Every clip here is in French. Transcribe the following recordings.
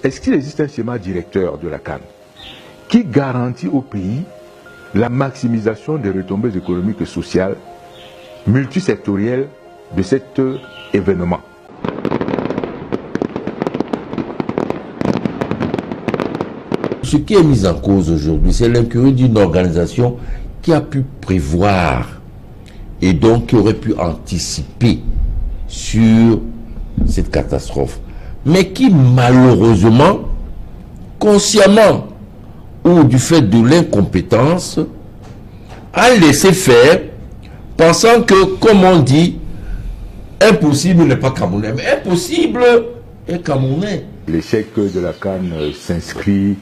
est-ce qu'il existe un schéma directeur de la CAN qui garantit au pays la maximisation des retombées économiques et sociales multisectorielles de cet événement? Ce qui est mis en cause aujourd'hui, c'est l'incurie d'une organisation qui a pu prévoir et donc qui aurait pu anticiper sur cette catastrophe, mais qui malheureusement, consciemment ou du fait de l'incompétence, a laissé faire, pensant que, comme on dit, impossible n'est pas camerounais, mais impossible est camerounais. L'échec de la CAN s'inscrit,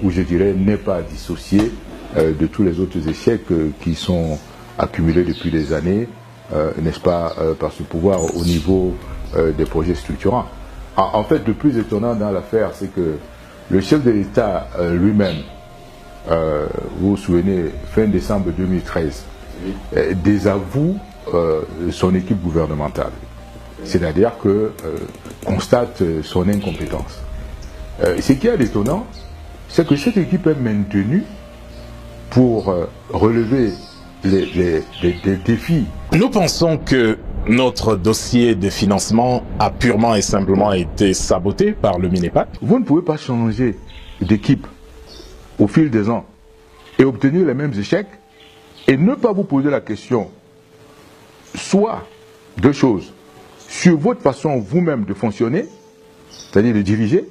ou je dirais, n'est pas dissocié de tous les autres échecs qui sont accumulés depuis des années, n'est-ce pas, par ce pouvoir au niveau des projets structurants. En fait, le plus étonnant dans l'affaire, c'est que le chef de l'État lui-même, vous vous souvenez, fin décembre 2013, désavoue son équipe gouvernementale. C'est-à-dire que constate son incompétence. Ce qui est étonnant, c'est que cette équipe est maintenue pour relever les défis. Nous pensons que notre dossier de financement a purement et simplement été saboté par le MINEPAD. Vous ne pouvez pas changer d'équipe au fil des ans et obtenir les mêmes échecs et ne pas vous poser la question, soit deux choses, sur votre façon vous-même de fonctionner, c'est-à-dire de diriger,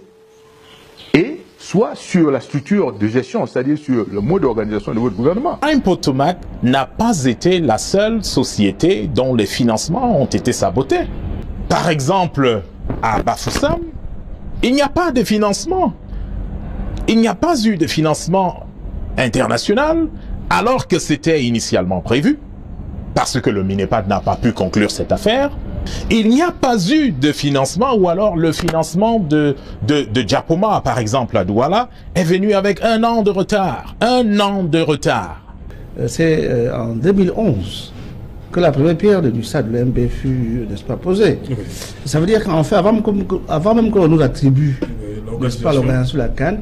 et soit sur la structure de gestion, c'est-à-dire sur le mode d'organisation de votre gouvernement. Impotomac n'a pas été la seule société dont les financements ont été sabotés. Par exemple, à Bafoussam, il n'y a pas de financement. Il n'y a pas eu de financement international alors que c'était initialement prévu, parce que le MINEPAD n'a pas pu conclure cette affaire. Il n'y a pas eu de financement, ou alors le financement de Diapoma, par exemple, à Douala, est venu avec 1 an de retard. 1 an de retard. C'est en 2011 que la première pierre du stade de l'OMB fut, n'est-ce pas, posée. Oui. Ça veut dire qu'en fait, avant même que l'on nous attribue, n'est-ce pas, l'organisation de la CAN,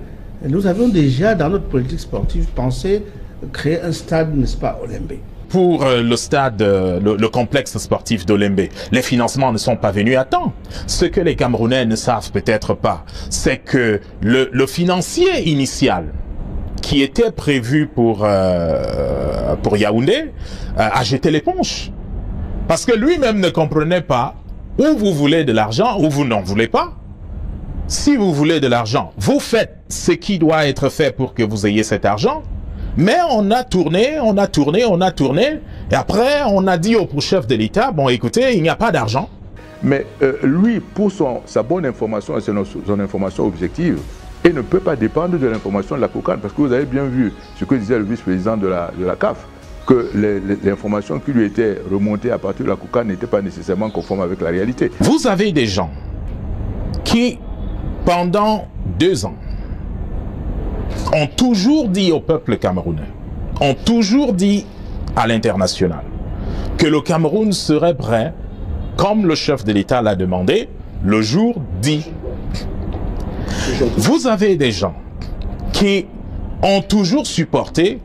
nous avions déjà, dans notre politique sportive, pensé créer un stade, n'est-ce pas, Olembe. Pour le stade, le complexe sportif d'Olembe, les financements ne sont pas venus à temps. Ce que les Camerounais ne savent peut-être pas, c'est que le financier initial qui était prévu pour Yaoundé a jeté l'éponge. Parce que lui-même ne comprenait pas où vous voulez de l'argent ou vous n'en voulez pas. Si vous voulez de l'argent, vous faites ce qui doit être fait pour que vous ayez cet argent. Mais on a tourné, et après on a dit au chef de l'État, bon écoutez, il n'y a pas d'argent. Mais lui, pour sa bonne information et son information objective, il ne peut pas dépendre de l'information de la COCAN, parce que vous avez bien vu ce que disait le vice-président de la CAF, que l'information qui lui était remontée à partir de la COCAN n'était pas nécessairement conforme avec la réalité. Vous avez des gens qui, pendant 2 ans, ont toujours dit au peuple camerounais, ont toujours dit à l'international que le Cameroun serait prêt, comme le chef de l'État l'a demandé, le jour dit. Vous avez des gens qui ont toujours supporté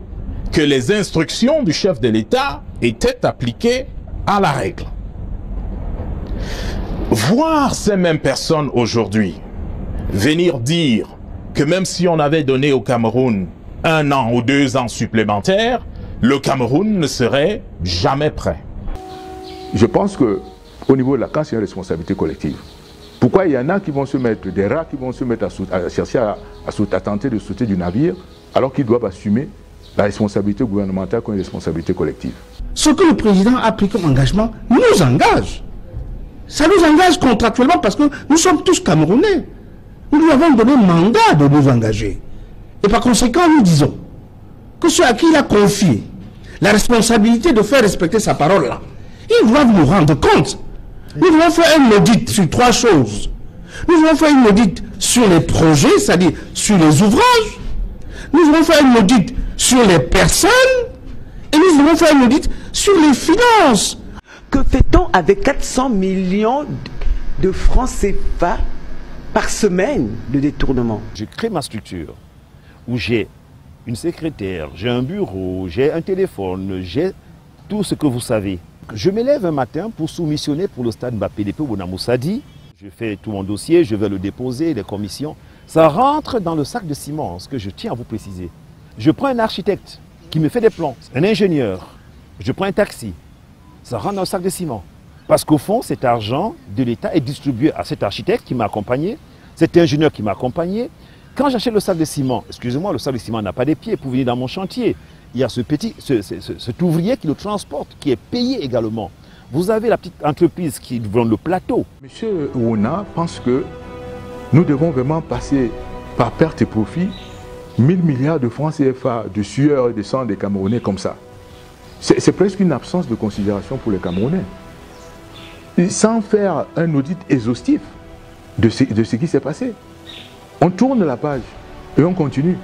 que les instructions du chef de l'État étaient appliquées à la règle. Voir ces mêmes personnes aujourd'hui venir dire que même si on avait donné au Cameroun 1 an ou 2 ans supplémentaires, le Cameroun ne serait jamais prêt. Je pense qu'au niveau de la CAN, c'est une responsabilité collective. Pourquoi il y en a qui vont se mettre, des rats qui vont se mettre à chercher à tenter de sauter du navire, alors qu'ils doivent assumer la responsabilité gouvernementale comme une responsabilité collective. Ce que le président a pris comme engagement nous engage. Ça nous engage contractuellement parce que nous sommes tous Camerounais. Nous lui avons donné mandat de nous engager. Et par conséquent, nous disons que ceux à qui il a confié la responsabilité de faire respecter sa parole là, ils doivent nous rendre compte. Nous devons faire un audit sur 3 choses. Nous devons faire un audit sur les projets, c'est-à-dire sur les ouvrages. Nous devons faire un audit sur les personnes. Et nous devons faire un audit sur les finances. Que fait-on avec 400 millions de francs CFA par semaine de détournement. Je crée ma structure où j'ai une secrétaire, j'ai un bureau, j'ai un téléphone, j'ai tout ce que vous savez. Je me lève un matin pour soumissionner pour le stade Mbappé-Dépé Bonamoussadi. Je fais tout mon dossier, je vais le déposer, les commissions. Ça rentre dans le sac de ciment, ce que je tiens à vous préciser. Je prends un architecte qui me fait des plans, un ingénieur. Je prends un taxi. Ça rentre dans le sac de ciment. Parce qu'au fond, cet argent de l'État est distribué à cet architecte qui m'a accompagné, cet ingénieur qui m'a accompagné. Quand j'achète le sac de ciment, excusez-moi, le sac de ciment n'a pas des pieds pour venir dans mon chantier. Il y a cet ouvrier qui le transporte, qui est payé également. Vous avez la petite entreprise qui vend le plateau. Monsieur Ouna pense que nous devons vraiment passer par perte et profit 1000 milliards de francs CFA de sueur et de sang des Camerounais comme ça. C'est presque une absence de considération pour les Camerounais. Sans faire un audit exhaustif de ce qui s'est passé. On tourne la page et on continue.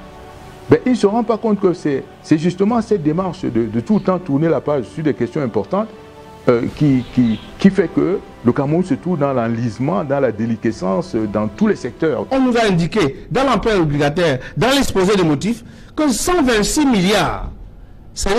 Ben, il ne se rend pas compte que c'est justement cette démarche de tout le temps tourner la page sur des questions importantes qui fait que le Cameroun se trouve dans l'enlisement, dans la déliquescence, dans tous les secteurs. On nous a indiqué dans l'emprunt obligataire, dans l'exposé des motifs, que 126 milliards,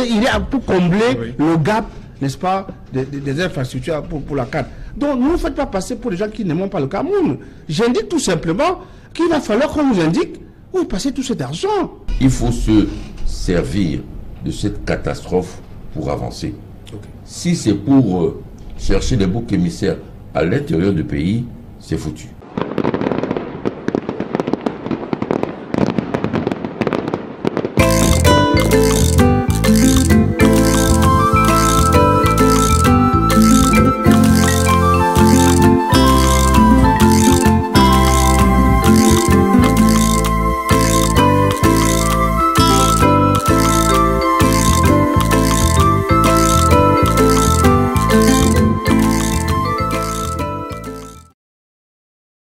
il est pour combler le gap, n'est-ce pas, des infrastructures pour la CAN. Donc ne nous faites pas passer pour des gens qui n'aiment pas le Cameroun. J'indique tout simplement qu'il va falloir qu'on nous indique où est passé tout cet argent. Il faut se servir de cette catastrophe pour avancer. Okay. Si c'est pour chercher des boucs émissaires à l'intérieur du pays, c'est foutu.